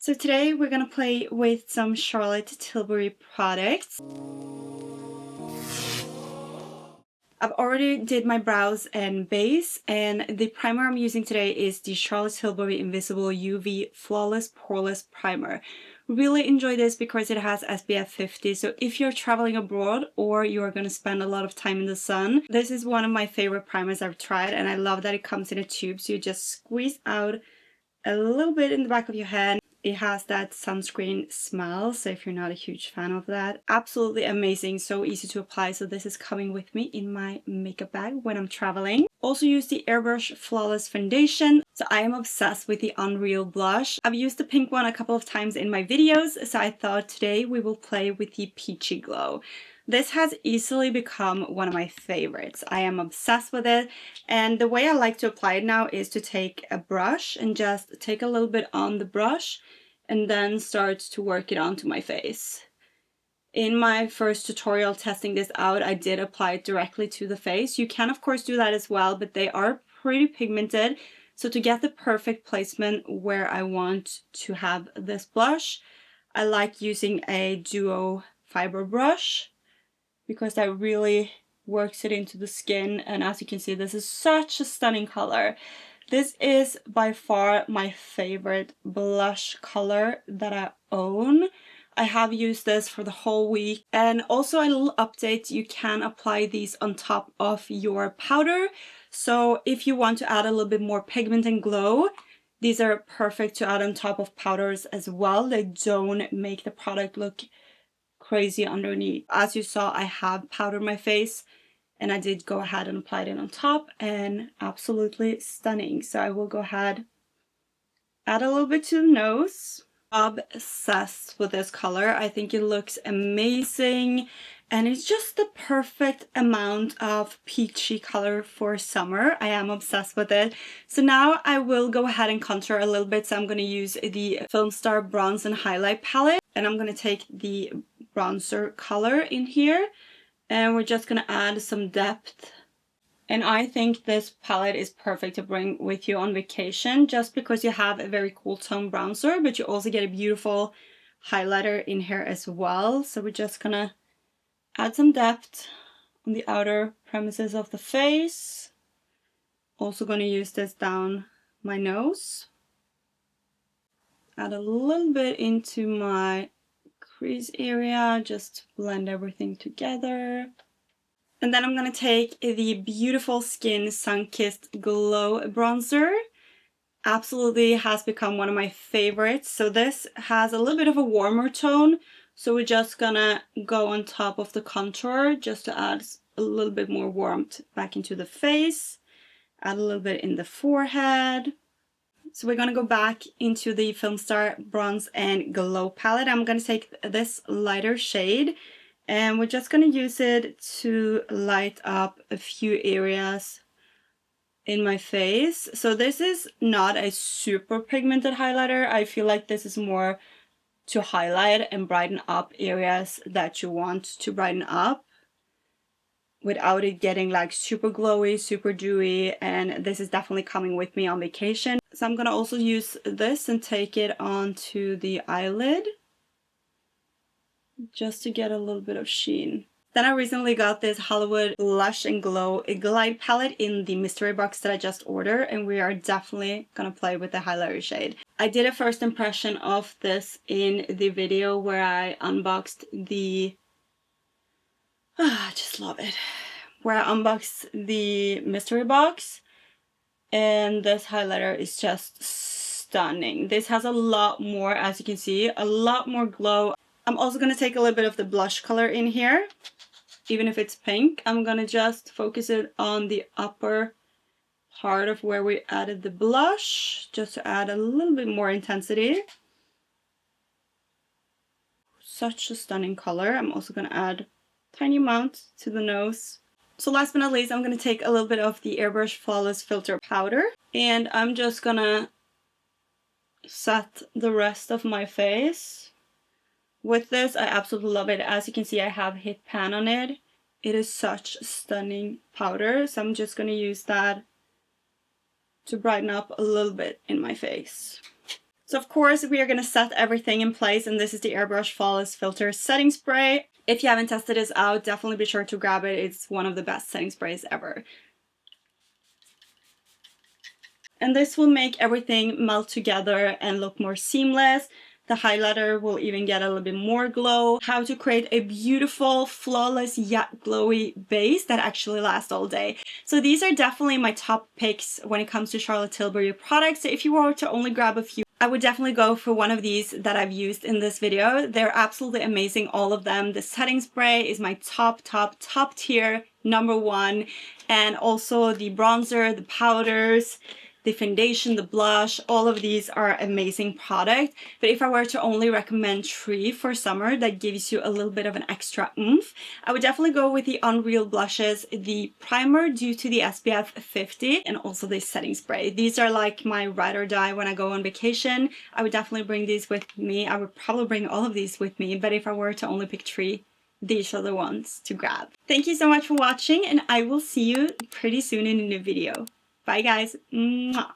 So today we're gonna play with some Charlotte Tilbury products. I've already did my brows and base, and the primer I'm using today is the Charlotte Tilbury Invisible UV Flawless Poreless Primer. Really enjoy this because it has SPF 50, so if you're traveling abroad or you're going to spend a lot of time in the sun, this is one of my favorite primers I've tried, and I love that it comes in a tube, so you just squeeze out a little bit in the back of your hand. It has that sunscreen smell, so if you're not a huge fan of that, absolutely amazing, so easy to apply. So this is coming with me in my makeup bag when I'm traveling. Also use the Airbrush Flawless Foundation. So I am obsessed with the Unreal blush. I've used the pink one a couple of times in my videos, so I thought today we will play with the Peachy Glow. This has easily become one of my favorites. I am obsessed with it, and the way I like to apply it now is to take a brush and just take a little bit on the brush and then start to work it onto my face. In my first tutorial testing this out, I did apply it directly to the face. You can of course do that as well, but they are pretty pigmented. So to get the perfect placement where I want to have this blush, I like using a duo fiber brush, because that really works it into the skin. And as you can see, this is such a stunning color. This is by far my favorite blush color that I own. I have used this for the whole week. And also a little update, you can apply these on top of your powder. So if you want to add a little bit more pigment and glow, these are perfect to add on top of powders as well. They don't make the product look crazy underneath. As you saw, I have powdered my face, and I did go ahead and apply it on top, and absolutely stunning. So I will go ahead, add a little bit to the nose. Obsessed with this color. I think it looks amazing, and it's just the perfect amount of peachy color for summer. I am obsessed with it. So now I will go ahead and contour a little bit. So I'm going to use the Film Star Bronze and Highlight palette, and I'm going to take the bronzer color in here, and we're just going to add some depth. And I think this palette is perfect to bring with you on vacation, just because you have a very cool tone bronzer, but you also get a beautiful highlighter in here as well. So we're just gonna add some depth on the outer premises of the face. Also gonna use this down my nose. Add a little bit into my crease area, just blend everything together. And then I'm going to take the beautiful Skin Sunkissed Glow Bronzer. Absolutely has become one of my favorites. So this has a little bit of a warmer tone. So we're just going to go on top of the contour just to add a little bit more warmth back into the face. Add a little bit in the forehead. So we're going to go back into the Film Star Bronze and Glow palette. I'm going to take this lighter shade, and we're just going to use it to light up a few areas in my face. So this is not a super pigmented highlighter. I feel like this is more to highlight and brighten up areas that you want to brighten up without it getting like super glowy, super dewy. And this is definitely coming with me on vacation. So I'm going to also use this and take it onto the eyelid, just to get a little bit of sheen. Then I recently got this Hollywood Blush and Glow Glide palette in the mystery box that I just ordered, and we are definitely gonna play with the highlighter shade. I did a first impression of this in the video where I unboxed the... I just love it. Where I unboxed the mystery box, and this highlighter is just stunning. This has a lot more, as you can see, a lot more glow. I'm also going to take a little bit of the blush color in here, even if it's pink. I'm going to just focus it on the upper part of where we added the blush, just to add a little bit more intensity. Such a stunning color. I'm also going to add a tiny amount to the nose. So last but not least, I'm going to take a little bit of the Airbrush Flawless Filter Powder, and I'm just going to set the rest of my face. With this, I absolutely love it. As you can see, I have hit pan on it. It is such stunning powder, so I'm just going to use that to brighten up a little bit in my face. So of course we are going to set everything in place, and this is the Airbrush Flawless Filter Setting Spray. If you haven't tested this out, definitely be sure to grab it. It's one of the best setting sprays ever. And this will make everything melt together and look more seamless. The highlighter will even get a little bit more glow. How to create a beautiful, flawless, yet glowy base that actually lasts all day. So these are definitely my top picks when it comes to Charlotte Tilbury products. So if you were to only grab a few, I would definitely go for one of these that I've used in this video. They're absolutely amazing, all of them. The setting spray is my top tier, #1. And also the bronzer, the powders, the foundation, the blush, all of these are amazing products. But if I were to only recommend 3 for summer that gives you a little bit of an extra oomph, I would definitely go with the Unreal blushes, the primer due to the SPF 50, and also the setting spray. These are like my ride or die when I go on vacation. I would definitely bring these with me. I would probably bring all of these with me, but if I were to only pick 3, these are the ones to grab. Thank you so much for watching, and I will see you pretty soon in a new video. Bye guys. Mwah.